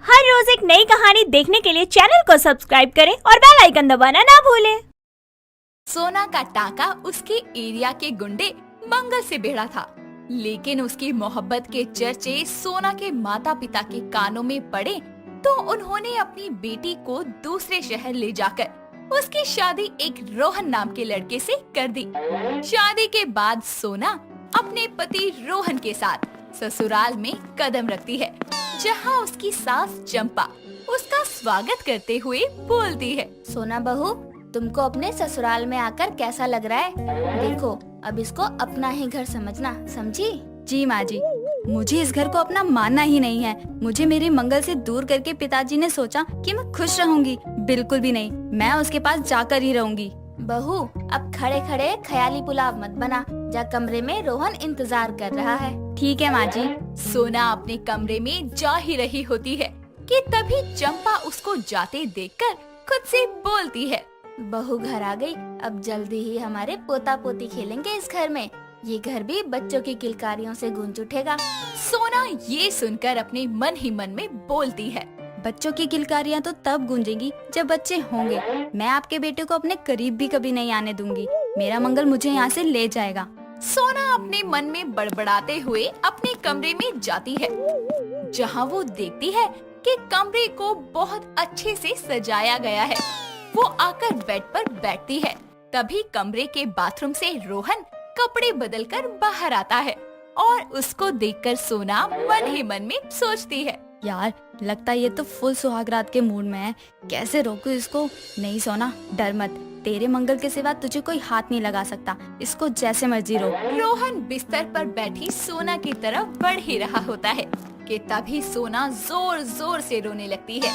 हर रोज एक नई कहानी देखने के लिए चैनल को सब्सक्राइब करें और बेल आइकन दबाना ना भूलें। सोना का टाका उसके एरिया के गुंडे मंगल से भिड़ा था, लेकिन उसकी मोहब्बत के चर्चे सोना के माता पिता के कानों में पड़े तो उन्होंने अपनी बेटी को दूसरे शहर ले जाकर उसकी शादी एक रोहन नाम के लड़के से कर दी। शादी के बाद सोना अपने पति रोहन के साथ ससुराल में कदम रखती है, जहां उसकी सास चंपा उसका स्वागत करते हुए बोलती है। सोना बहू, तुमको अपने ससुराल में आकर कैसा लग रहा है? देखो, अब इसको अपना ही घर समझना, समझी? जी माँ जी, मुझे इस घर को अपना मानना ही नहीं है। मुझे मेरी मंगल से दूर करके पिताजी ने सोचा कि मैं खुश रहूंगी। बिल्कुल भी नहीं, मैं उसके पास जाकर ही रहूंगी। बहू, अब खड़े खड़े ख्याली पुलाव मत बना, जा कमरे में रोहन इंतजार कर रहा है। ठीक है माँ जी। सोना अपने कमरे में जा ही रही होती है कि तभी चंपा उसको जाते देखकर खुद से बोलती है। बहू घर आ गई, अब जल्दी ही हमारे पोता पोती खेलेंगे इस घर में। ये घर भी बच्चों की किलकारियों से गूंज उठेगा। सोना ये सुनकर अपने मन ही मन में बोलती है। बच्चों की किलकारियाँ तो तब गूंजेंगी जब बच्चे होंगे। मैं आपके बेटे को अपने करीब भी कभी नहीं आने दूंगी। मेरा मंगल मुझे यहाँ से ले जाएगा। सोना अपने मन में बड़बड़ाते हुए अपने कमरे में जाती है, जहाँ वो देखती है कि कमरे को बहुत अच्छे से सजाया गया है। वो आकर बेड पर बैठती है। तभी कमरे के बाथरूम से रोहन कपड़े बदलकर बाहर आता है और उसको देखकर सोना मन ही मन में सोचती है, यार लगता है ये तो फुल सुहागरात के मूड में है। कैसे रोकूं इसको? नहीं सोना, डर मत। तेरे मंगल के सिवा तुझे कोई हाथ नहीं लगा सकता। इसको जैसे मर्जी रोक। रोहन बिस्तर पर बैठी सोना की तरफ बढ़ ही रहा होता है कि तभी सोना जोर जोर से रोने लगती है।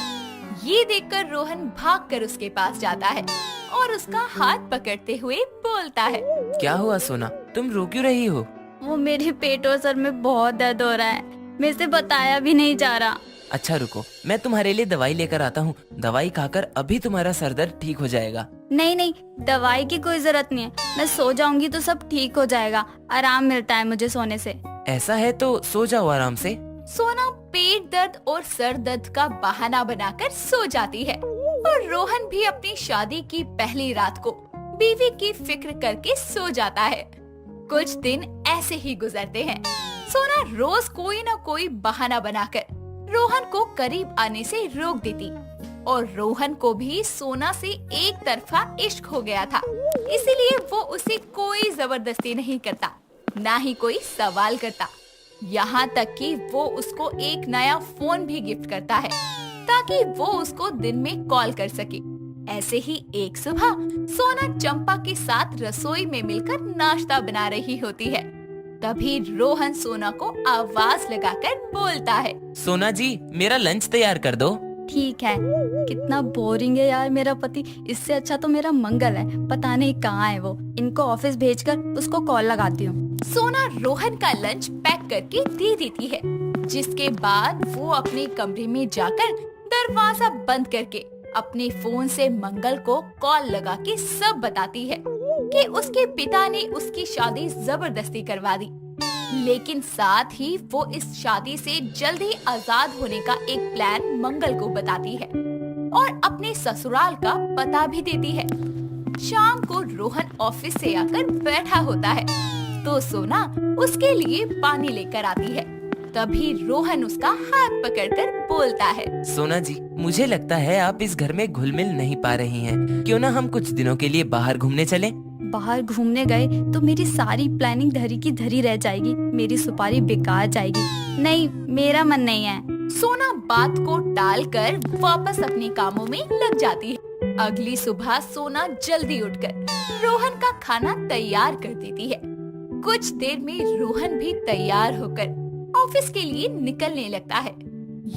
ये देखकर रोहन भागकर उसके पास जाता है और उसका हाथ पकड़ते हुए बोलता है। क्या हुआ सोना, तुम रो क्यों रही हो? वो मेरे पेट और सर में बहुत दर्द हो रहा है, मेरे से बताया भी नहीं जा रहा। अच्छा रुको, मैं तुम्हारे लिए दवाई लेकर आता हूँ। दवाई खाकर अभी तुम्हारा सर दर्द ठीक हो जाएगा। नहीं नहीं, दवाई की कोई जरूरत नहीं है। मैं सो जाऊंगी तो सब ठीक हो जाएगा। आराम मिलता है मुझे सोने से। ऐसा है तो सो जाओ आराम से। सोना पेट दर्द और सर दर्द का बहाना बनाकर सो जाती है और रोहन भी अपनी शादी की पहली रात को बीवी की फिक्र करके सो जाता है। कुछ दिन ऐसे ही गुजरते हैं। सोना रोज कोई न कोई बहाना बनाकर रोहन को करीब आने से रोक देती और रोहन को भी सोना से एक तरफा इश्क हो गया था, इसीलिए वो उसे कोई जबरदस्ती नहीं करता, ना ही कोई सवाल करता। यहाँ तक कि वो उसको एक नया फोन भी गिफ्ट करता है ताकि वो उसको दिन में कॉल कर सके। ऐसे ही एक सुबह सोना चंपा के साथ रसोई में मिलकर नाश्ता बना रही होती है। तभी रोहन सोना को आवाज लगाकर बोलता है। सोना जी, मेरा लंच तैयार कर दो। ठीक है। कितना बोरिंग है यार मेरा पति। इससे अच्छा तो मेरा मंगल है, पता नहीं कहाँ है वो। इनको ऑफिस भेजकर उसको कॉल लगाती हूँ। सोना रोहन का लंच पैक करके दे देती है, जिसके बाद वो अपने कमरे में जाकर दरवाजा बंद करके अपने फोन से मंगल को कॉल लगा के सब बताती है कि उसके पिता ने उसकी शादी जबरदस्ती करवा दी, लेकिन साथ ही वो इस शादी से जल्द ही आजाद होने का एक प्लान मंगल को बताती है और अपने ससुराल का पता भी देती है। शाम को रोहन ऑफिस से आकर बैठा होता है तो सोना उसके लिए पानी लेकर आती है। तभी रोहन उसका हाथ पकड़कर बोलता है। सोना जी, मुझे लगता है आप इस घर में घुल मिल नहीं पा रही हैं। क्यों ना हम कुछ दिनों के लिए बाहर घूमने चलें? बाहर घूमने गए तो मेरी सारी प्लानिंग धरी की धरी रह जाएगी। मेरी सुपारी बेकार जाएगी। नहीं, मेरा मन नहीं है। सोना बात को टालकर वापस अपने कामों में लग जाती है। अगली सुबह सोना जल्दी उठकर रोहन का खाना तैयार कर देती है। कुछ देर में रोहन भी तैयार होकर ऑफिस के लिए निकलने लगता है।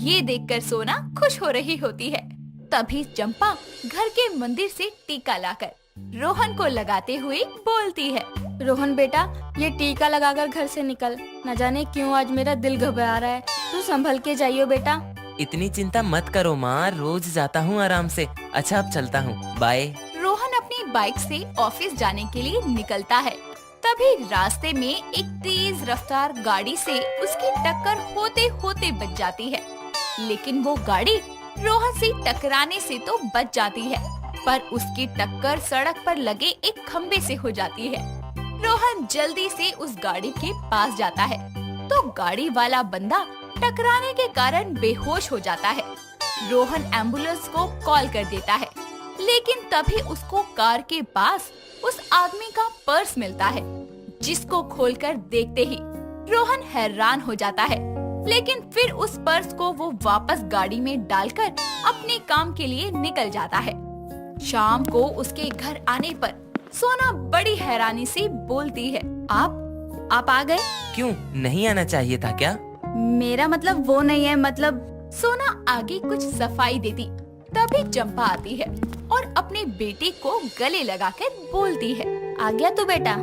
ये देखकर सोना खुश हो रही होती है। तभी चंपा घर के मंदिर से टीका लाकर रोहन को लगाते हुए बोलती है। रोहन बेटा, ये टीका लगाकर घर से निकल। न जाने क्यों आज मेरा दिल घबरा रहा है। तू संभल के जाइयो बेटा। इतनी चिंता मत करो माँ, रोज जाता हूँ आराम से। अच्छा अब चलता हूँ, बाय। रोहन अपनी बाइक से ऑफिस जाने के लिए निकलता है। तभी रास्ते में एक तेज रफ्तार गाड़ी से उसकी टक्कर होते होते बच जाती है लेकिन वो गाड़ी रोहन से टकराने से तो बच जाती है, पर उसकी टक्कर सड़क पर लगे एक खम्बे से हो जाती है। रोहन जल्दी से उस गाड़ी के पास जाता है तो गाड़ी वाला बंदा टकराने के कारण बेहोश हो जाता है। रोहन एम्बुलेंस को कॉल कर देता है, लेकिन तभी उसको कार के पास उस आदमी का पर्स मिलता है, जिसको खोलकर देखते ही रोहन हैरान हो जाता है। लेकिन फिर उस पर्स को वो वापस गाड़ी में डालकर अपने काम के लिए निकल जाता है। शाम को उसके घर आने पर सोना बड़ी हैरानी से बोलती है, आप आ गए? क्यों, नहीं आना चाहिए था क्या? मेरा मतलब वो नहीं है, मतलब सोना आगे कुछ सफाई देती, तभी चंपा आती है और अपने बेटे को गले लगाकर बोलती है, आ गया तू बेटा?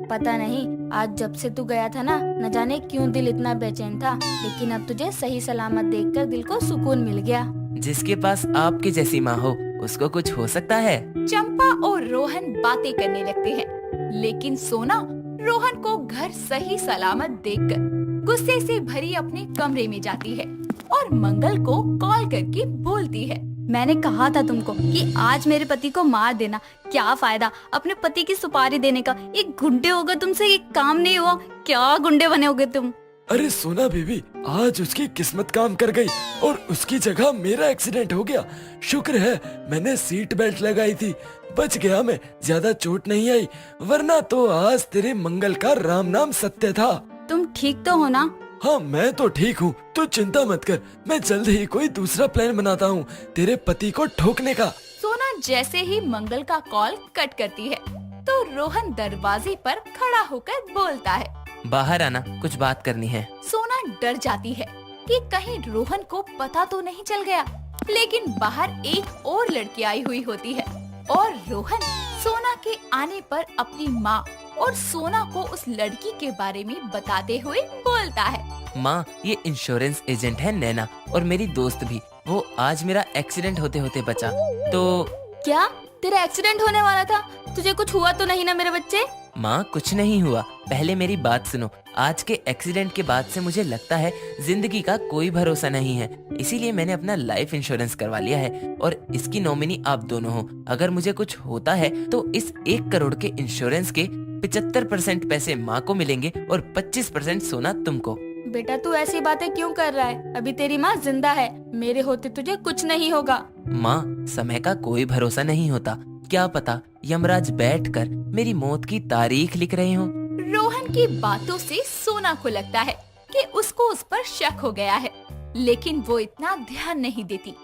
पता नहीं आज जब से तू गया था ना, न जाने क्यों दिल इतना बेचैन था, लेकिन अब तुझे सही सलामत देखकर दिल को सुकून मिल गया। जिसके पास आपके जैसी माँ हो उसको कुछ हो सकता है। चंपा और रोहन बातें करने लगते हैं, लेकिन सोना रोहन को घर सही सलामत देखकर गुस्से से भरी अपने कमरे में जाती है और मंगल को कॉल करके बोलती है, मैंने कहा था तुमको कि आज मेरे पति को मार देना। क्या फायदा अपने पति की सुपारी देने का? एक गुंडे होगा तुमसे ये काम नहीं हुआ। क्या गुंडे बने होगे तुम? अरे सोना बेबी, आज उसकी किस्मत काम कर गई और उसकी जगह मेरा एक्सीडेंट हो गया। शुक्र है मैंने सीट बेल्ट लगाई थी, बच गया मैं, ज्यादा चोट नहीं आई, वरना तो आज तेरे मंगल का राम नाम सत्य था। तुम ठीक तो हो ना? हाँ मैं तो ठीक हूँ, तू चिंता मत कर, मैं जल्द ही कोई दूसरा प्लान बनाता हूँ तेरे पति को ठोकने का। सोना जैसे ही मंगल का कॉल कट करती है तो रोहन दरवाजे पर खड़ा होकर बोलता है, बाहर आना, कुछ बात करनी है। सोना डर जाती है कि कहीं रोहन को पता तो नहीं चल गया, लेकिन बाहर एक और लड़की आई हुई होती है और रोहन सोना के आने पर अपनी माँ और सोना को उस लड़की के बारे में बताते हुए बोलता है, माँ, ये इंश्योरेंस एजेंट है नैना और मेरी दोस्त भी। वो आज मेरा एक्सीडेंट होते होते बचा। तो क्या तेरा एक्सीडेंट होने वाला था? तुझे कुछ हुआ तो नहीं ना मेरे बच्चे? माँ, कुछ नहीं हुआ, पहले मेरी बात सुनो। आज के एक्सीडेंट के बाद से मुझे लगता है जिंदगी का कोई भरोसा नहीं है, इसीलिए मैंने अपना लाइफ इंश्योरेंस करवा लिया है और इसकी नॉमिनी आप दोनों हो। अगर मुझे कुछ होता है तो इस 1 करोड़ के इंश्योरेंस के 75% पैसे माँ को मिलेंगे और 25% सोना तुमको। बेटा तू ऐसी बातें क्यों कर रहा है? अभी तेरी माँ जिंदा है, मेरे होते तुझे कुछ नहीं होगा। माँ, समय का कोई भरोसा नहीं होता, क्या पता यमराज बैठकर मेरी मौत की तारीख लिख रहे हो। रोहन की बातों से सोना को लगता है कि उसको उस पर शक हो गया है, लेकिन वो इतना ध्यान नहीं देती।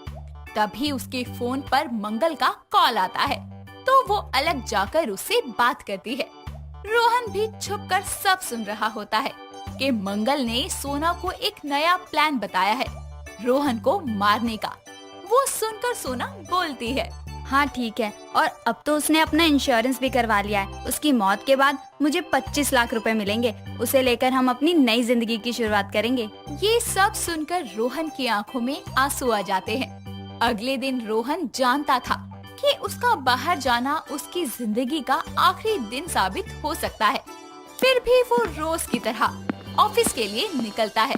तभी उसके फोन पर मंगल का कॉल आता है तो वो अलग जाकर उससे बात करती है। रोहन भी छुपकर सब सुन रहा होता है कि मंगल ने सोना को एक नया प्लान बताया है रोहन को मारने का। वो सुनकर सोना बोलती है, हाँ ठीक है, और अब तो उसने अपना इंश्योरेंस भी करवा लिया है। उसकी मौत के बाद मुझे 25 लाख रुपए मिलेंगे, उसे लेकर हम अपनी नई जिंदगी की शुरुआत करेंगे। ये सब सुनकर रोहन की आंखों में आंसू आ जाते हैं। अगले दिन रोहन जानता था कि उसका बाहर जाना उसकी जिंदगी का आखिरी दिन साबित हो सकता है, फिर भी वो रोज की तरह ऑफिस के लिए निकलता है।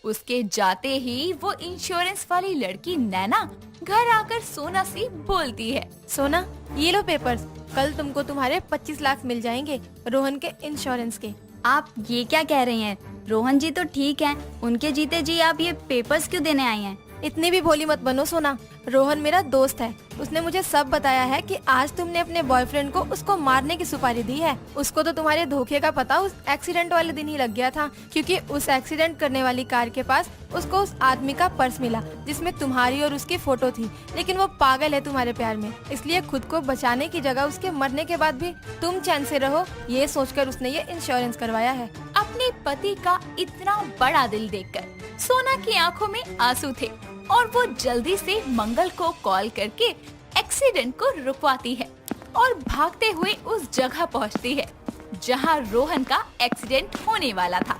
उसके जाते ही वो इंश्योरेंस वाली लड़की नैना घर आकर सोना से बोलती है, सोना ये लो पेपर्स, कल तुमको तुम्हारे 25 लाख मिल जाएंगे रोहन के इंश्योरेंस के। आप ये क्या कह रही हैं? रोहन जी तो ठीक हैं, उनके जीते जी आप ये पेपर्स क्यों देने आई हैं? इतनी भी भोली मत बनो सोना, रोहन मेरा दोस्त है, उसने मुझे सब बताया है कि आज तुमने अपने बॉयफ्रेंड को उसको मारने की सुपारी दी है। उसको तो तुम्हारे धोखे का पता उस एक्सीडेंट वाले दिन ही लग गया था, क्योंकि उस एक्सीडेंट करने वाली कार के पास उसको उस आदमी का पर्स मिला जिसमें तुम्हारी और उसकी फोटो थी। लेकिन वो पागल है तुम्हारे प्यार में, इसलिए खुद को बचाने की जगह उसके मरने के बाद भी तुम चैन से रहो, ये सोचकर उसने ये इंश्योरेंस करवाया है। अपने पति का इतना बड़ा दिल देखकर सोना की आंखों में आंसू थे और वो जल्दी से मंगल को कॉल करके एक्सीडेंट को रुकवाती है और भागते हुए उस जगह पहुंचती है जहां रोहन का एक्सीडेंट होने वाला था।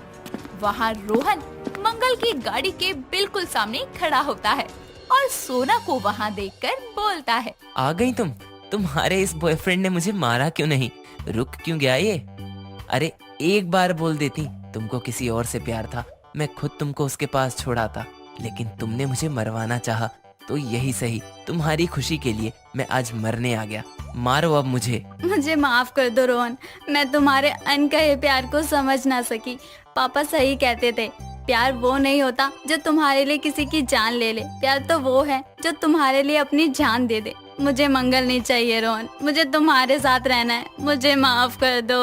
वहां रोहन मंगल की गाड़ी के बिल्कुल सामने खड़ा होता है और सोना को वहां देखकर बोलता है, आ गई तुम? तुम्हारे इस बॉयफ्रेंड ने मुझे मारा क्यों नहीं? रुक क्यों गया ये? अरे एक बार बोल देती तुमको किसी और से प्यार था, मैं खुद तुमको उसके पास छोड़ाता। लेकिन तुमने मुझे मरवाना चाहा, तो यही सही, तुम्हारी खुशी के लिए मैं आज मरने आ गया। मारो अब मुझे। मुझे माफ कर दो रोहन, मैं तुम्हारे अनकहे प्यार को समझ ना सकी। पापा सही कहते थे, प्यार वो नहीं होता जो तुम्हारे लिए किसी की जान ले ले, प्यार तो वो है जो तुम्हारे लिए अपनी जान दे दे। मुझे मंगल नहीं चाहिए रोहन, मुझे तुम्हारे साथ रहना है, मुझे माफ कर दो।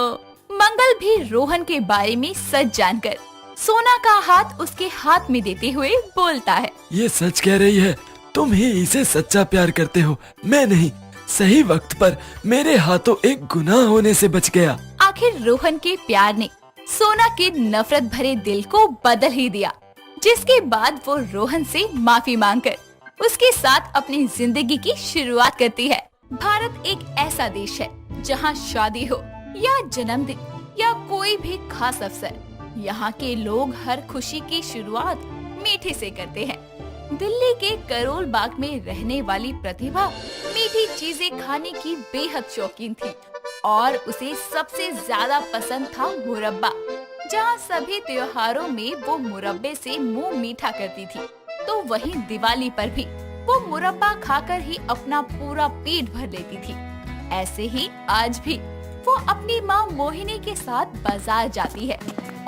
मंगल भी रोहन के बारे में सच जानकर सोना का हाथ उसके हाथ में देते हुए बोलता है। ये सच कह रही है, तुम ही इसे सच्चा प्यार करते हो, मैं नहीं। सही वक्त पर मेरे हाथों एक गुनाह होने से बच गया। आखिर रोहन के प्यार ने सोना के नफरत भरे दिल को बदल ही दिया, जिसके बाद वो रोहन से माफी मांगकर उसके साथ अपनी जिंदगी की शुरुआत करती है। भारत एक ऐसा देश है जहाँ शादी हो या जन्मदिन या कोई भी खास अवसर, यहाँ के लोग हर खुशी की शुरुआत मीठे से करते हैं। दिल्ली के करोल बाग में रहने वाली प्रतिभा मीठी चीजें खाने की बेहद शौकीन थी और उसे सबसे ज्यादा पसंद था मुरब्बा। जहाँ सभी त्योहारों में वो मुरब्बे से मुंह मीठा करती थी, तो वहीं दिवाली पर भी वो मुरब्बा खाकर ही अपना पूरा पेट भर लेती थी। ऐसे ही आज भी वो अपनी माँ मोहिनी के साथ बाजार जाती है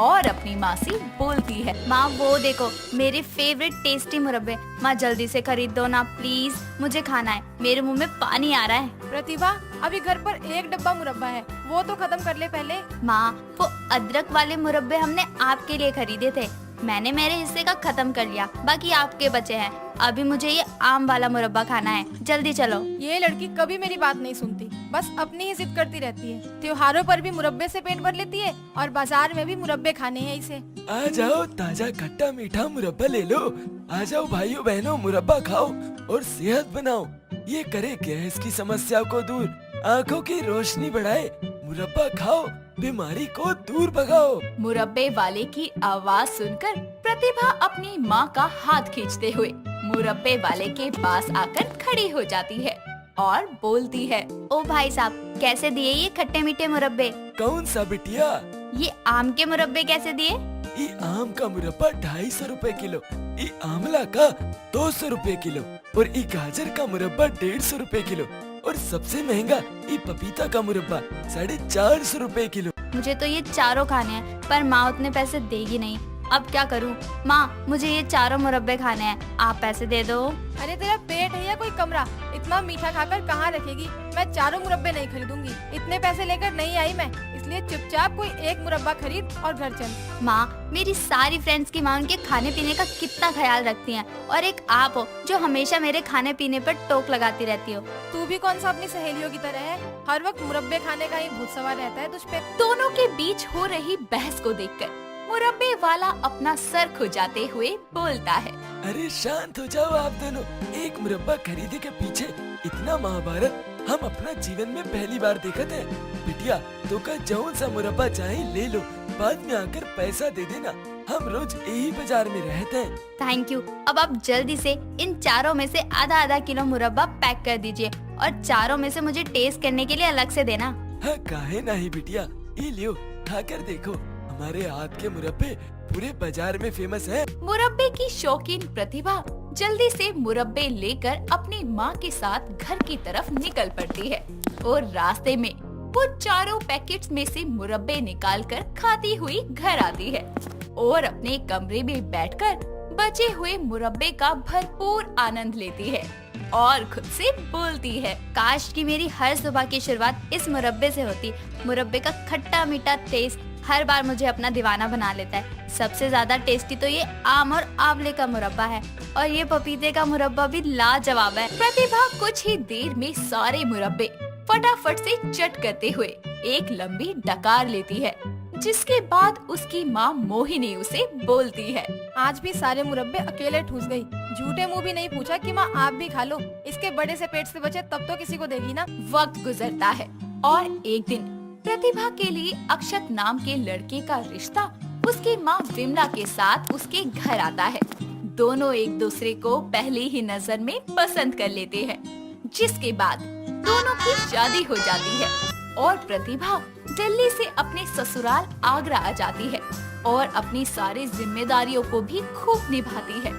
और अपनी माँ से बोलती है, माँ वो देखो मेरे फेवरेट टेस्टी मुरब्बे, माँ जल्दी से खरीद दो ना प्लीज, मुझे खाना है, मेरे मुंह में पानी आ रहा है। प्रतिभा, अभी घर पर एक डब्बा मुरब्बा है, वो तो खत्म कर ले पहले। माँ वो अदरक वाले मुरब्बे हमने आपके लिए खरीदे थे, मैंने मेरे हिस्से का खत्म कर लिया, बाकी आपके बचे हैं। अभी मुझे ये आम वाला मुरब्बा खाना है, जल्दी चलो। ये लड़की कभी मेरी बात नहीं सुनती, बस अपनी ही जिद करती रहती है। त्योहारों पर भी मुरब्बे से पेट भर लेती है और बाजार में भी मुरब्बे खाने हैं इसे। आ जाओ, ताजा खट्टा मीठा मुरब्बा ले लो। आ जाओ भाइयों बहनों, मुरब्बा खाओ और सेहत बनाओ। ये करे गैस की समस्या को दूर, आँखों की रोशनी बढ़ाए। मुरब्बा खाओ, बीमारी को दूर भगाओ। मुरब्बे वाले की आवाज सुनकर प्रतिभा अपनी माँ का हाथ खींचते हुए मुरब्बे वाले के पास आकर खड़ी हो जाती है और बोलती है, ओ भाई साहब कैसे दिए ये खट्टे मीठे मुरब्बे? कौन सा बिटिया? ये आम के मुरब्बे कैसे दिए? ये आम का मुरब्बा 250 रुपए किलो, ये आंवला का 200 रुपए किलो और ये गाजर का मुरब्बा 150 रुपए किलो और सबसे महंगा ये पपीता का मुरब्बा 450 रुपए किलो। मुझे तो ये चारों खाने हैं, पर माँ उतने पैसे देगी नहीं। अब क्या करूँ? माँ मुझे ये चारों मुरब्बे खाने हैं, आप पैसे दे दो। अरे तेरा पेट है या कोई कमरा? इतना मीठा खाकर कहाँ रखेगी? मैं चारों मुरब्बे नहीं खरीदूंगी, इतने पैसे लेकर नहीं आई मैं, इसलिए चुपचाप कोई एक मुरब्बा खरीद और घर चल। माँ मेरी सारी फ्रेंड्स की माँ उनके खाने पीने का कितना ख्याल रखती हैं, और एक आप हो जो हमेशा मेरे खाने पीने पर टोक लगाती रहती हो। तू भी कौन सा अपनी सहेलियों की तरह है, हर वक्त मुरब्बे खाने का ही भूत सवार रहता है तुझ पे। दोनों के बीच हो रही बहस को देखकर मुरब्बे वाला अपना सर खुजाते हुए बोलता है, अरे शांत हो जाओ आप दोनों। एक मुरब्बा खरीदे के पीछे इतना महाभारत हम अपना जीवन में पहली बार देखते हैं। बिटिया तो का जौन सा मुरब्बा चाहे ले लो, बाद में आकर पैसा दे देना, हम रोज यही बाजार में रहते हैं। Thank you. अब आप जल्दी से इन चारों में से आधा आधा किलो मुरब्बा पैक कर दीजिए और चारों में से मुझे टेस्ट करने के लिए अलग से देना। हाँ काहे नहीं बिटिया, ये लियो खाकर देखो, हमारे हाथ के मुरब्बे पूरे बाजार में फेमस है। मुरब्बे की शौकीन प्रतिभा जल्दी से मुरब्बे लेकर अपनी माँ के साथ घर की तरफ निकल पड़ती है और रास्ते में वो चारों पैकेट्स में से मुरब्बे निकालकर खाती हुई घर आती है और अपने कमरे में बैठकर बचे हुए मुरब्बे का भरपूर आनंद लेती है और खुद से बोलती है, काश कि मेरी हर सुबह की शुरुआत इस मुरब्बे से होती। मुरब्बे का खट्टा मीठा टेस्ट हर बार मुझे अपना दीवाना बना लेता है। सबसे ज्यादा टेस्टी तो ये आम और आंवले का मुरब्बा है और ये पपीते का मुरब्बा भी लाजवाब है। प्रतिभा कुछ ही देर में सारे मुरब्बे फटाफट से चट करते हुए एक लंबी डकार लेती है, जिसके बाद उसकी माँ मोहिनी उसे बोलती है, आज भी सारे मुरब्बे अकेले ठूस गई, झूठे मुंह भी नहीं पूछा कि माँ आप भी खा लो, इसके बड़े से पेट से बचे तब तो किसी को देगी ना। वक्त गुजरता है और एक दिन प्रतिभा के लिए अक्षत नाम के लड़के का रिश्ता उसकी माँ विमला के साथ उसके घर आता है। दोनों एक दूसरे को पहली ही नजर में पसंद कर लेते हैं, जिसके बाद दोनों की शादी हो जाती है और प्रतिभा दिल्ली से अपने ससुराल आगरा आ जाती है और अपनी सारी जिम्मेदारियों को भी खूब निभाती है।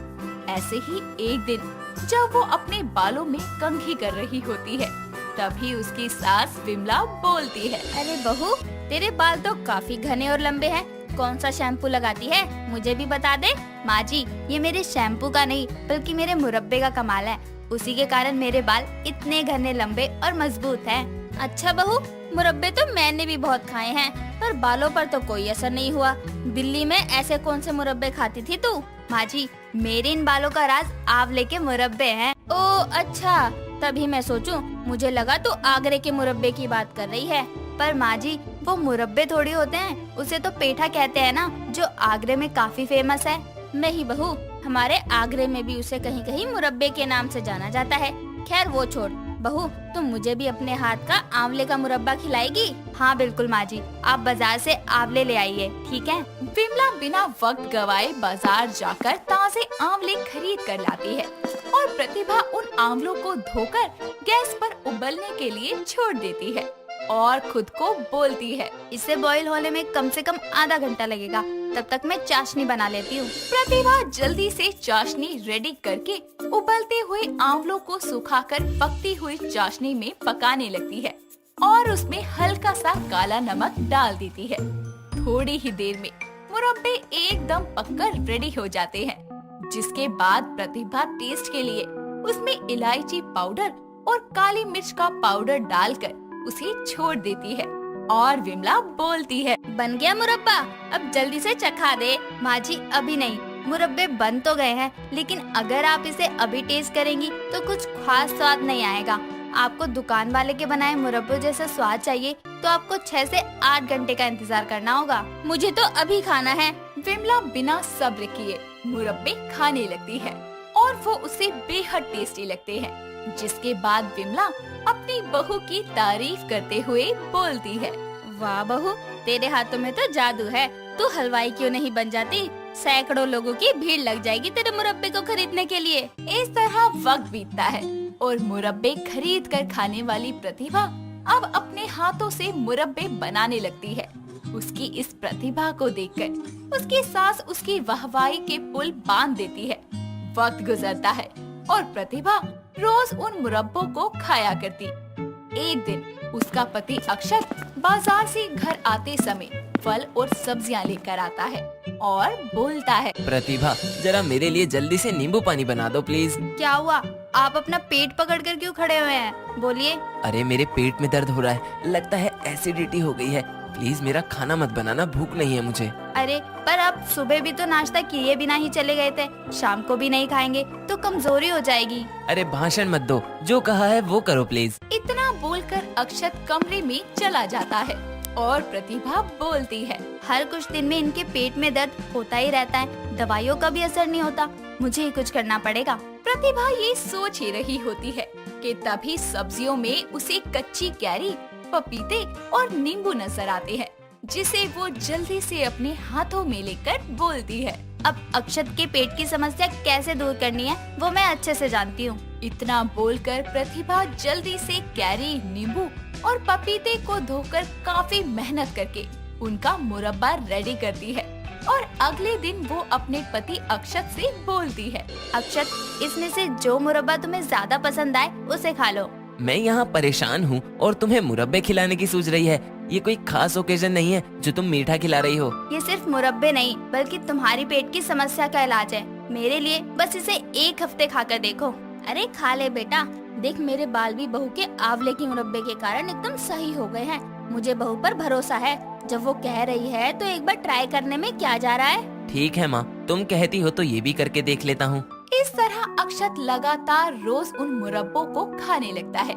ऐसे ही एक दिन जब वो अपने बालों में कंघी कर रही होती है, तभी उसकी सास विमला बोलती है। अरे बहू, तेरे बाल तो काफी घने और लंबे हैं। कौन सा शैम्पू लगाती है, मुझे भी बता दे। माँ जी, ये मेरे शैम्पू का नहीं बल्कि मेरे मुरब्बे का कमाल है। उसी के कारण मेरे बाल इतने घने, लंबे और मजबूत हैं। अच्छा बहू, मुरब्बे तो मैंने भी बहुत खाए हैं, पर बालों पर तो कोई असर नहीं हुआ। दिल्ली में ऐसे कौन से मुरब्बे खाती थी तू? माँ जी, मेरे इन बालों का राज आंवले के मुरब्बे हैं। ओ अच्छा, तभी मैं सोचूं, मुझे लगा तू आगरे के मुरब्बे की बात कर रही है। पर माँ जी, वो मुरब्बे थोड़ी होते हैं, उसे तो पेठा कहते हैं ना, जो आगरे में काफी फेमस है। नहीं बहू, हमारे आगरे में भी उसे कहीं कहीं मुरब्बे के नाम से जाना जाता है। खैर वो छोड़, बहू तुम मुझे भी अपने हाथ का आंवले का मुरब्बा खिलाएगी? हाँ बिल्कुल माँ जी, आप बाजार से आंवले ले आइए, ठीक है? विमला बिना वक्त गवाए बाजार जाकर ताजे आंवले खरीद कर लाती है और प्रतिभा उन आंवलों को धोकर गैस पर उबलने के लिए छोड़ देती है और खुद को बोलती है, इसे बॉईल होने में कम से कम आधा घंटा लगेगा, तब तक मैं चाशनी बना लेती हूँ। प्रतिभा जल्दी से चाशनी रेडी करके उबलते हुए आंवलों को सुखाकर पकती हुई चाशनी में पकाने लगती है और उसमें हल्का सा काला नमक डाल देती है। थोड़ी ही देर में मुरब्बे एकदम पककर रेडी हो जाते हैं, जिसके बाद प्रतिभा टेस्ट के लिए उसमें इलायची पाउडर और काली मिर्च का पाउडर डालकर उसे छोड़ देती है और विमला बोलती है, बन गया मुरब्बा, अब जल्दी से चखा दे। माँ जी अभी नहीं, मुरब्बे बन तो गए हैं, लेकिन अगर आप इसे अभी टेस्ट करेंगी तो कुछ खास स्वाद नहीं आएगा। आपको दुकान वाले के बनाए मुरब्बे जैसा स्वाद चाहिए तो आपको 6 से 8 घंटे का इंतजार करना होगा। मुझे तो अभी खाना है। विमला बिना सब्र किए मुरब्बे खाने लगती है और वो उसे बेहद टेस्टी लगते हैं, जिसके बाद विमला अपनी बहू की तारीफ करते हुए बोलती है, वाह बहू, तेरे हाथों में तो जादू है। तू हलवाई क्यों नहीं बन जाती? सैकड़ों लोगों की भीड़ लग जाएगी तेरे मुरब्बे को खरीदने के लिए। इस तरह वक्त बीतता है और मुरब्बे खरीद कर खाने वाली प्रतिभा अब अपने हाथों से मुरब्बे बनाने लगती है। उसकी इस प्रतिभा को देखकर उसकी सास उसकी वाहवाही के पुल बांध देती है। वक्त गुजरता है और प्रतिभा रोज उन मुरब्बों को खाया करती। एक दिन उसका पति अक्षत बाजार से घर आते समय फल और सब्जियां लेकर आता है और बोलता है, प्रतिभा, जरा मेरे लिए जल्दी से नींबू पानी बना दो प्लीज। क्या हुआ? आप अपना पेट पकड़कर क्यों खड़े हुए हैं? बोलिए। अरे मेरे पेट में दर्द हो रहा है, लगता है एसिडिटी हो गई है। प्लीज मेरा खाना मत बनाना, भूख नहीं है मुझे। अरे पर आप सुबह भी तो नाश्ता किए बिना ही चले गए थे, शाम को भी नहीं खाएंगे तो कमजोरी हो जाएगी। अरे भाषण मत दो, जो कहा है वो करो प्लीज। इतना बोलकर अक्षत कमरे में चला जाता है और प्रतिभा बोलती है, हर कुछ दिन में इनके पेट में दर्द होता ही रहता है, दवाइयों का भी असर नहीं होता, मुझे ही कुछ करना पड़ेगा। प्रतिभा ये सोच ही रही होती है कि तभी सब्जियों में उसे कच्ची कैरी, पपीते और नींबू नजर आते हैं, जिसे वो जल्दी से अपने हाथों में लेकर बोलती है, अब अक्षत के पेट की समस्या कैसे दूर करनी है वो मैं अच्छे से जानती हूँ। इतना बोलकर प्रतिभा जल्दी से कैरी, नींबू और पपीते को धोकर काफी मेहनत करके उनका मुरब्बा रेडी करती है और अगले दिन वो अपने पति अक्षत से बोलती है, अक्षत, इसमें से जो मुरब्बा तुम्हें ज्यादा पसंद आए उसे खा लो। मैं यहाँ परेशान हूँ और तुम्हें मुरब्बे खिलाने की सोच रही है। ये कोई खास ओकेजन नहीं है जो तुम मीठा खिला रही हो। ये सिर्फ मुरब्बे नहीं बल्कि तुम्हारी पेट की समस्या का इलाज है। मेरे लिए बस इसे 1 हफ्ते खाकर देखो। अरे खा ले बेटा, देख मेरे बाल भी बहू के आंवले के मुरब्बे के कारण एकदम सही हो गए हैं। मुझे बहू पर भरोसा है, जब वो कह रही है तो एक बार ट्राई करने में क्या जा रहा है। ठीक है माँ, तुम कहती हो तो ये भी करके देख लेता हूँ। इस तरह अक्षत लगातार रोज उन मुरब्बों को खाने लगता है,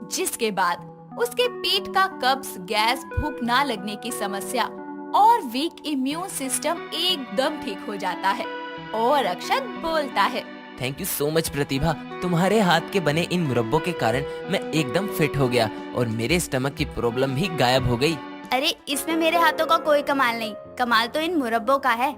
जिसके बाद उसके पेट का कब्ज, गैस, भूख ना लगने की समस्या और वीक इम्यून सिस्टम एकदम ठीक हो जाता है और अक्षत बोलता है, थैंक यू सो मच प्रतिभा, तुम्हारे हाथ के बने इन मुरब्बों के कारण मैं एकदम फिट हो गया और मेरे स्टमक की प्रॉब्लम भी गायब हो गई। अरे इसमें मेरे हाथों का कोई कमाल नहीं, कमाल तो इन मुरब्बों का है।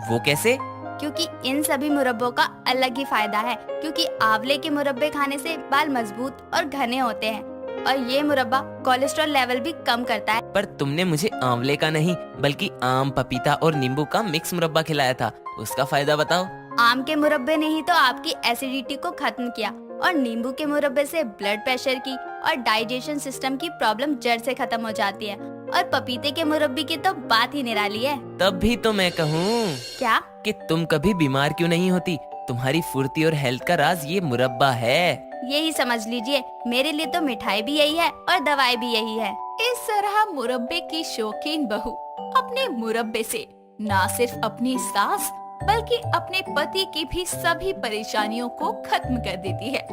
वो कैसे? क्योंकि इन सभी मुरब्बों का अलग ही फायदा है, क्योंकि आंवले के मुरब्बे खाने से बाल मजबूत और घने होते हैं और ये मुरब्बा कोलेस्ट्रॉल लेवल भी कम करता है। पर तुमने मुझे आंवले का नहीं बल्कि आम, पपीता और नींबू का मिक्स मुरब्बा खिलाया था, उसका फायदा बताओ। आम के मुरब्बे ने ही तो आपकी एसिडिटी को खत्म किया और नींबू के मुरब्बे से ब्लड प्रेशर की और डाइजेशन सिस्टम की प्रॉब्लम जड़ से खत्म हो जाती है और पपीते के मुरब्बे की तो बात ही निराली है। तब भी तो मैं कहूँ क्या? कि तुम कभी बीमार क्यों नहीं होती। तुम्हारी फुर्ती और हेल्थ का राज ये मुरब्बा है। यही समझ लीजिए, मेरे लिए तो मिठाई भी यही है और दवाई भी यही है। इस तरह मुरब्बे की शौकीन बहू अपने मुरब्बे से न सिर्फ अपनी सास बल्कि अपने पति की भी सभी परेशानियों को खत्म कर देती है,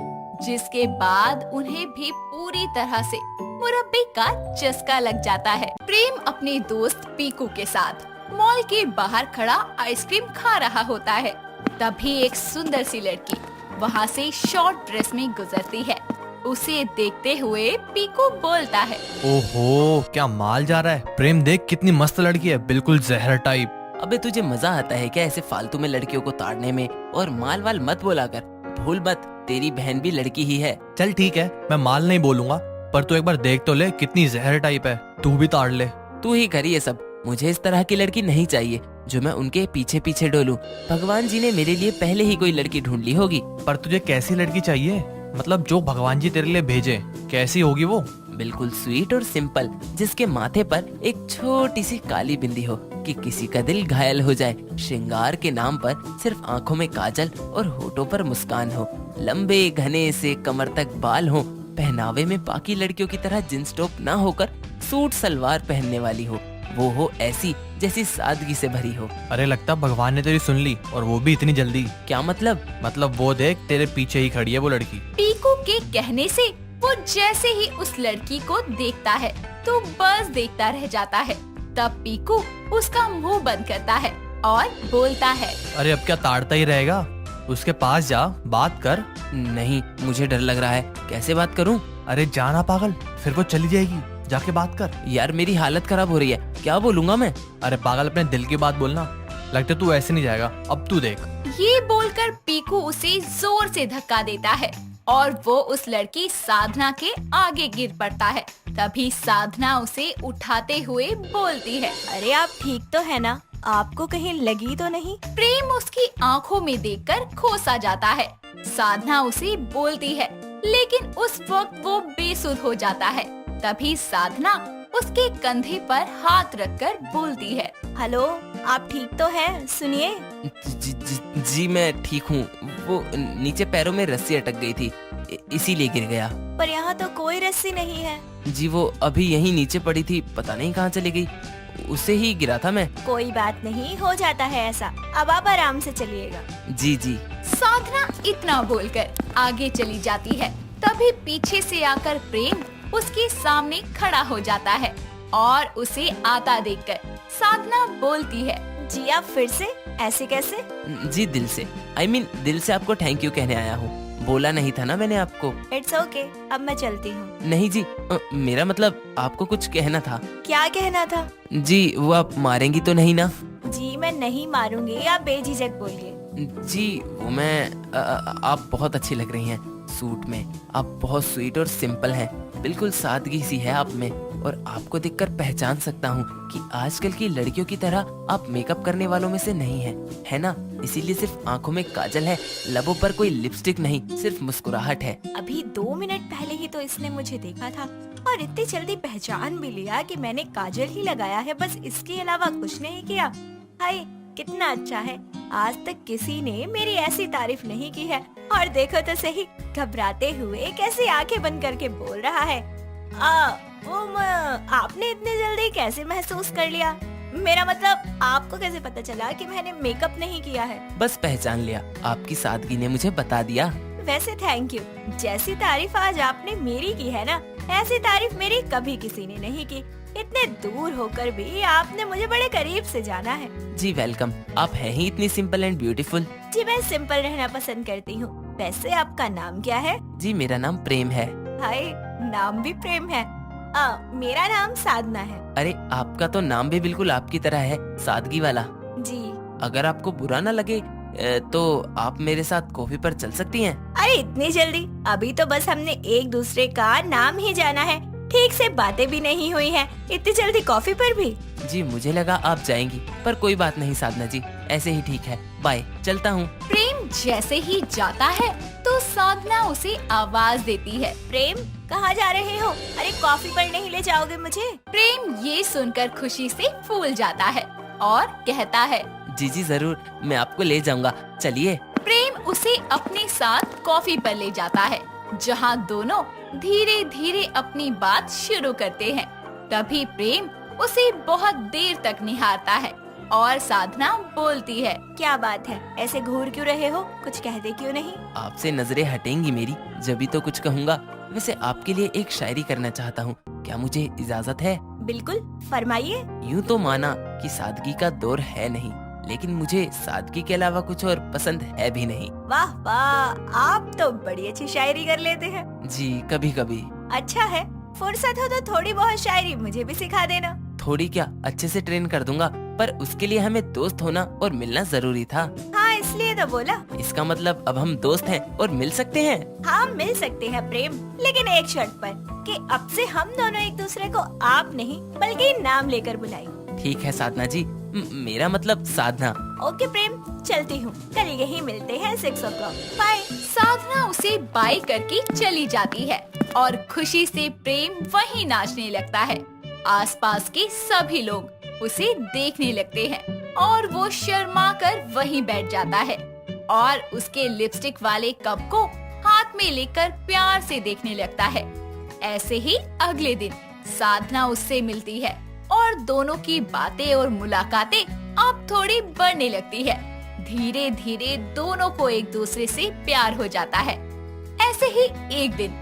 जिसके बाद उन्हें भी पूरी तरह से मुरब्बे का चस्का लग जाता है। प्रेम अपने दोस्त पीकू के साथ मॉल के बाहर खड़ा आइसक्रीम खा रहा होता है। तभी एक सुंदर सी लड़की वहाँ से शॉर्ट ड्रेस में गुजरती है। उसे देखते हुए पीकू बोलता है, ओहो, क्या माल जा रहा है। प्रेम देख कितनी मस्त लड़की है, बिल्कुल जहर टाइप। अबे तुझे मजा आता है क्या ऐसे फालतू में लड़कियों को ताड़ने में? और माल वाल मत बोला कर, भूल मत तेरी बहन भी लड़की ही है। चल ठीक है, मैं माल नहीं बोलूंगा, पर तू एक बार देख तो ले कितनी जहर टाइप है। तू भी ताड़ ले। तू ही करी ये सब। मुझे इस तरह की लड़की नहीं चाहिए जो मैं उनके पीछे पीछे डोलूं। भगवान जी ने मेरे लिए पहले ही कोई लड़की ढूंढ ली होगी। पर तुझे कैसी लड़की चाहिए? मतलब जो भगवान जी तेरे लिए भेजे, कैसी होगी वो? बिल्कुल स्वीट और सिंपल, जिसके माथे पर एक छोटी सी काली बिंदी हो कि किसी का दिल घायल हो जाए। श्रृंगार के नाम पर सिर्फ आंखों में काजल और होठों पर मुस्कान हो। लंबे घने से कमर तक बाल हो। पहनावे में बाकी लड़कियों की तरह जींस टॉप ना होकर सूट सलवार पहनने वाली हो। वो हो ऐसी जैसी सादगी से भरी हो। अरे लगता भगवान ने तेरी सुन ली, और वो भी इतनी जल्दी। क्या मतलब? मतलब वो देख तेरे पीछे ही खड़ी है वो लड़की। पीकू के कहने से वो जैसे ही उस लड़की को देखता है तो बस देखता रह जाता है। तब पीकू उसका मुंह बंद करता है और बोलता है, अरे अब क्या ताड़ता ही रहेगा? उसके पास जा, बात कर। नहीं, मुझे डर लग रहा है। कैसे बात करूं? अरे जाना पागल, फिर वो चली जाएगी, जाके बात कर। यार मेरी हालत खराब हो रही है, क्या बोलूंगा मैं? अरे पागल, अपने दिल की बात बोलना। लगता तू ऐसे नहीं जाएगा, अब तू देख। ये बोलकर पीकू उसे जोर से धक्का देता है और वो उस लड़की साधना के आगे गिर पड़ता है। तभी साधना उसे उठाते हुए बोलती है, अरे आप ठीक तो है ना? आपको कहीं लगी तो नहीं? प्रेम उसकी आंखों में देखकर खोसा जाता है। साधना उसे बोलती है, लेकिन उस वक्त वो बेसुध हो जाता है। तभी साधना उसके कंधे पर हाथ रखकर बोलती है, हेलो, आप ठीक तो हैं? सुनिए। जी मैं ठीक हूँ। वो नीचे पैरों में रस्सी अटक गई थी, इसीलिए गिर गया। पर यहाँ तो कोई रस्सी नहीं है। जी वो अभी यहीं नीचे पड़ी थी, पता नहीं कहाँ चली गई। उससे ही गिरा था मैं। कोई बात नहीं, हो जाता है ऐसा। अब आप आराम से चलिएगा। जी जी। साधना इतना बोलकर आगे चली जाती है। तभी पीछे से आकर प्रेम उसके सामने खड़ा हो जाता है और उसे आता देखकर साधना बोलती है, जी आप फिर से? ऐसे कैसे? जी दिल से, I mean, दिल से आपको थैंक यू कहने आया हूँ। बोला नहीं था ना मैंने आपको। इट्स ओके, अब मैं चलती हूँ। नहीं जी, मेरा मतलब आपको कुछ कहना था। क्या कहना था? जी वो आप मारेंगी तो नहीं ना? जी मैं नहीं मारूंगी, आप बेझिझक बोलिए। जी वो मैं आप बहुत अच्छी लग रही हैं सूट में। आप बहुत स्वीट और सिंपल हैं, बिल्कुल सादगी सी है आप में। और आपको देखकर पहचान सकता हूँ कि आजकल की लड़कियों की तरह आप मेकअप करने वालों में से नहीं हैं, है ना? इसीलिए सिर्फ आंखों में काजल है, लबों पर कोई लिपस्टिक नहीं, सिर्फ मुस्कुराहट है। अभी 2 मिनट पहले ही तो इसने मुझे देखा था और इतनी जल्दी पहचान भी लिया कि मैंने काजल ही लगाया है, बस इसके अलावा कुछ नहीं किया। हाय कितना अच्छा है, आज तक किसी ने मेरी ऐसी तारीफ नहीं की है। और देखो तो सही, घबराते हुए कैसे आंखें बंद करके बोल रहा है। आपने इतने जल्दी कैसे महसूस कर लिया? मेरा मतलब आपको कैसे पता चला कि मैंने मेकअप नहीं किया है? बस पहचान लिया, आपकी सादगी ने मुझे बता दिया। वैसे थैंक यू। जैसी तारीफ आज आपने मेरी की है ना, ऐसी तारीफ मेरी कभी किसी ने नहीं की। इतने दूर होकर भी आपने मुझे बड़े करीब से जाना है। जी वेलकम। आप हैं ही इतनी सिंपल एंड ब्यूटीफुल। जी मैं सिंपल रहना पसंद करती हूँ। वैसे आपका नाम क्या है? जी मेरा नाम प्रेम है। हाय, नाम भी प्रेम है। मेरा नाम साधना है। अरे आपका तो नाम भी बिल्कुल आपकी तरह है, सादगी वाला। जी अगर आपको बुरा ना लगे तो आप मेरे साथ कॉफी पर चल सकती हैं। अरे इतनी जल्दी? अभी तो बस हमने एक दूसरे का नाम ही जाना है, ठीक से बातें भी नहीं हुई हैं। इतनी जल्दी कॉफी पर भी? जी मुझे लगा आप जाएंगी, पर कोई बात नहीं साधना जी, ऐसे ही ठीक है, बाय, चलता हूँ। प्रेम जैसे ही जाता है तो साधना उसे आवाज देती है। प्रेम, कहाँ जा रहे हो? अरे कॉफी पर नहीं ले जाओगे मुझे? प्रेम ये सुनकर खुशी से फूल जाता है और कहता है, जी जी जरूर, मैं आपको ले जाऊंगा, चलिए। प्रेम उसे अपने साथ कॉफी पर ले जाता है, जहाँ दोनों धीरे धीरे अपनी बात शुरू करते हैं। तभी प्रेम उसे बहुत देर तक निहारता है और साधना बोलती है, क्या बात है, ऐसे घूर क्यों रहे हो? कुछ कहते क्यों नहीं? आपसे नजरें हटेंगी मेरी जब भी तो कुछ कहूँगा। वैसे आपके लिए एक शायरी करना चाहता हूँ, क्या मुझे इजाजत है? बिल्कुल, फरमाइए। यूँ तो माना कि सादगी का दौर है नहीं, लेकिन मुझे सादगी के अलावा कुछ और पसंद है भी नहीं। वाह वाह, आप तो बड़ी अच्छी शायरी कर लेते हैं। जी कभी कभी। अच्छा है, फुर्सत हो तो थोड़ी बहुत शायरी मुझे भी सिखा देना। थोड़ी क्या, अच्छे से ट्रेन कर दूंगा, पर उसके लिए हमें दोस्त होना और मिलना जरूरी था। हाँ, इसलिए तो बोला। इसका मतलब अब हम दोस्त हैं और मिल सकते हैं। हाँ, मिल सकते हैं प्रेम, लेकिन एक शर्त पर कि अब से हम दोनों एक दूसरे को आप नहीं बल्कि नाम लेकर बुलाएं। ठीक है साधना जी, मेरा मतलब साधना। ओके प्रेम, चलती हूँ, कल यही मिलते हैं 6 o'clock। बाय। साधना उसे बाय करके चली जाती है और खुशी से प्रेम वहीं नाचने लगता है। आसपास के सभी लोग उसे देखने लगते हैं और वो शर्मा कर वहीं बैठ जाता है और उसके लिपस्टिक वाले कप को हाथ में लेकर प्यार से देखने लगता है। ऐसे ही अगले दिन साधना उससे मिलती है और दोनों की बातें और मुलाकातें अब थोड़ी बढ़ने लगती है। धीरे धीरे दोनों को एक दूसरे से प्यार हो जाता है। ऐसे ही एक दिन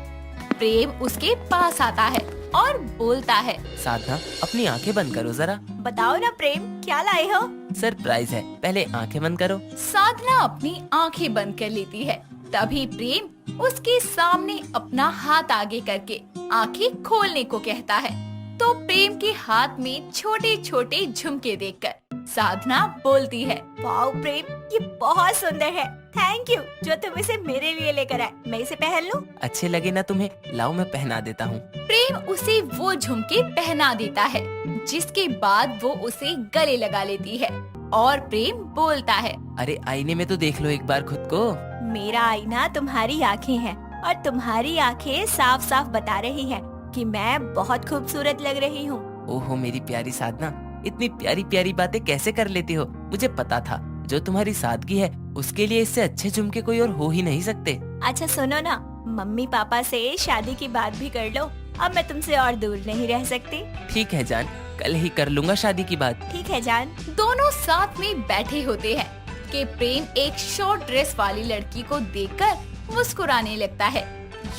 प्रेम उसके पास आता है और बोलता है, साधना अपनी आंखें बंद करो जरा। बताओ ना प्रेम, क्या लाए हो? सरप्राइज है, पहले आंखें बंद करो। साधना अपनी आंखें बंद कर लेती है। तभी प्रेम उसके सामने अपना हाथ आगे करके आंखें खोलने को कहता है। तो प्रेम के हाथ में छोटे छोटे झुमके देखकर साधना बोलती है, वाओ प्रेम, ये बहुत सुंदर है, थैंक यू जो तुम इसे मेरे लिए लेकर आए। मैं इसे पहन लूं? अच्छे लगे ना तुम्हें? लाओ मैं पहना देता हूँ। प्रेम उसे वो झुमके पहना देता है, जिसके बाद वो उसे गले लगा लेती है और प्रेम बोलता है, अरे आईने में तो देख लो एक बार खुद को। मेरा आईना तुम्हारी आँखें हैं और तुम्हारी आँखें साफ साफ बता रही हैं कि मैं बहुत खूबसूरत लग रही हूँ। ओहो मेरी प्यारी साधना, इतनी प्यारी प्यारी बातें कैसे कर लेती हो? मुझे पता था जो तुम्हारी सादगी है उसके लिए इससे अच्छे झुमके कोई और हो ही नहीं सकते। अच्छा सुनो ना, मम्मी पापा से शादी की बात भी कर लो, अब मैं तुमसे और दूर नहीं रह सकती। ठीक है जान, कल ही कर लूंगा शादी की बात। ठीक है जान। दोनों साथ में बैठे होते हैं कि प्रेम एक शॉर्ट ड्रेस वाली लड़की को देखकर मुस्कुराने लगता है।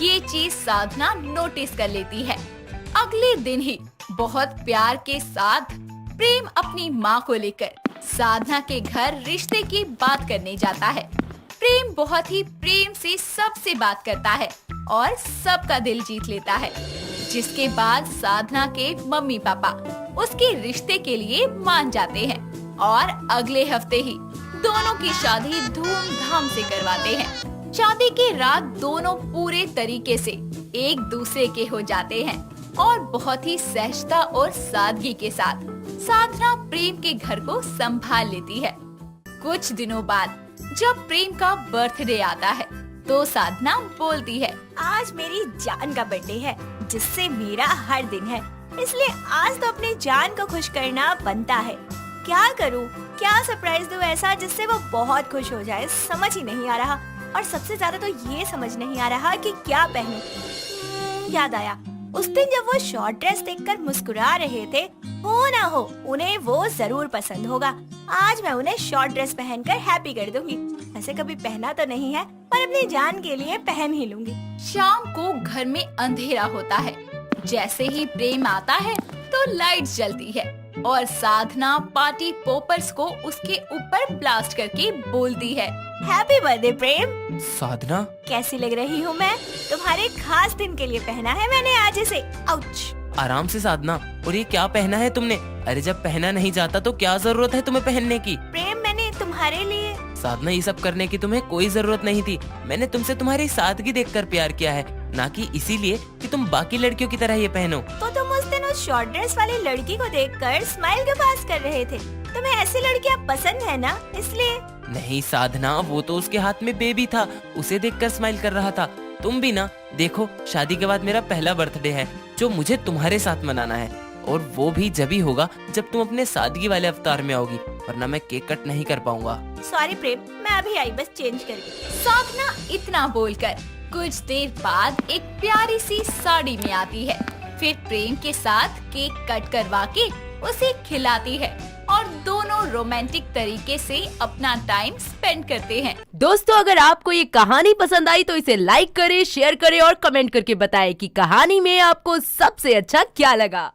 ये चीज साधना नोटिस कर लेती है। अगले दिन ही बहुत प्यार के साथ प्रेम अपनी माँ को लेकर साधना के घर रिश्ते की बात करने जाता है। प्रेम बहुत ही प्रेम से सबसे बात करता है और सबका दिल जीत लेता है, जिसके बाद साधना के मम्मी पापा उसके रिश्ते के लिए मान जाते हैं और अगले हफ्ते ही दोनों की शादी धूमधाम से करवाते हैं। शादी की रात दोनों पूरे तरीके से एक दूसरे के हो जाते हैं और बहुत ही सहजता और सादगी के साथ साधना प्रेम के घर को संभाल लेती है। कुछ दिनों बाद जब प्रेम का बर्थडे आता है तो साधना बोलती है, आज मेरी जान का बर्थडे है, जिससे मेरा हर दिन है, इसलिए आज तो अपनी जान को खुश करना बनता है। क्या करूं, क्या सरप्राइज दूं ऐसा जिससे वो बहुत खुश हो जाए, समझ ही नहीं आ रहा। और सबसे ज्यादा तो ये समझ नहीं आ रहा कि क्या पहनूं। याद आया, उस दिन जब वो शॉर्ट ड्रेस देखकर मुस्कुरा रहे थे, हो ना हो उन्हें वो जरूर पसंद होगा। आज मैं उन्हें शॉर्ट ड्रेस पहनकर हैप्पी कर दूंगी। वैसे कभी पहना तो नहीं है, पर अपनी जान के लिए पहन ही लूंगी। शाम को घर में अंधेरा होता है। जैसे ही प्रेम आता है तो लाइट्स जलती है और साधना पार्टी पॉपर्स को उसके ऊपर ब्लास्ट करके बोलती है, हैप्पी बर्थडे प्रेम। साधना कैसी लग रही हूँ मैं? तुम्हारे खास दिन के लिए पहना है मैंने आज इसे। आउच। आराम से साधना, और ये क्या पहना है तुमने? अरे जब पहना नहीं जाता तो क्या जरूरत है तुम्हें पहनने की? प्रेम, मैंने तुम्हारे लिए। साधना ये सब करने की तुम्हें कोई जरूरत नहीं थी। मैंने तुमसे तुम्हारी सादगी देखकर प्यार किया है, ना कि इसीलिए कि तुम बाकी लड़कियों की तरह ये पहनो। तो तुम उस दिन उस शॉर्ट ड्रेस वाली लड़की को देखकर स्माइल के पास कर रहे थे, तुम्हें ऐसी लड़कियां पसंद है ना, इसलिए। नहीं साधना, वो तो उसके हाथ में बेबी था, उसे देखकर स्माइल कर रहा था। तुम भी ना, देखो शादी के बाद मेरा पहला बर्थडे है जो मुझे तुम्हारे साथ मनाना है, और वो भी जब ही होगा जब तुम अपने सादगी वाले अवतार में आओगी, वरना मैं केक कट नहीं कर पाऊंगा। सॉरी प्रेम, मैं अभी आई, बस चेंज करके। साधना इतना बोलकर कुछ देर बाद एक प्यारी सी साड़ी में आती है। फिर प्रेम के साथ केक कट करवा के उसे खिलाती है और दोनों रोमांटिक तरीके से अपना टाइम स्पेंड करते हैं। दोस्तों, अगर आपको ये कहानी पसंद आई तो इसे लाइक करें, शेयर करें और कमेंट करके बताएं कि कहानी में आपको सबसे अच्छा क्या लगा।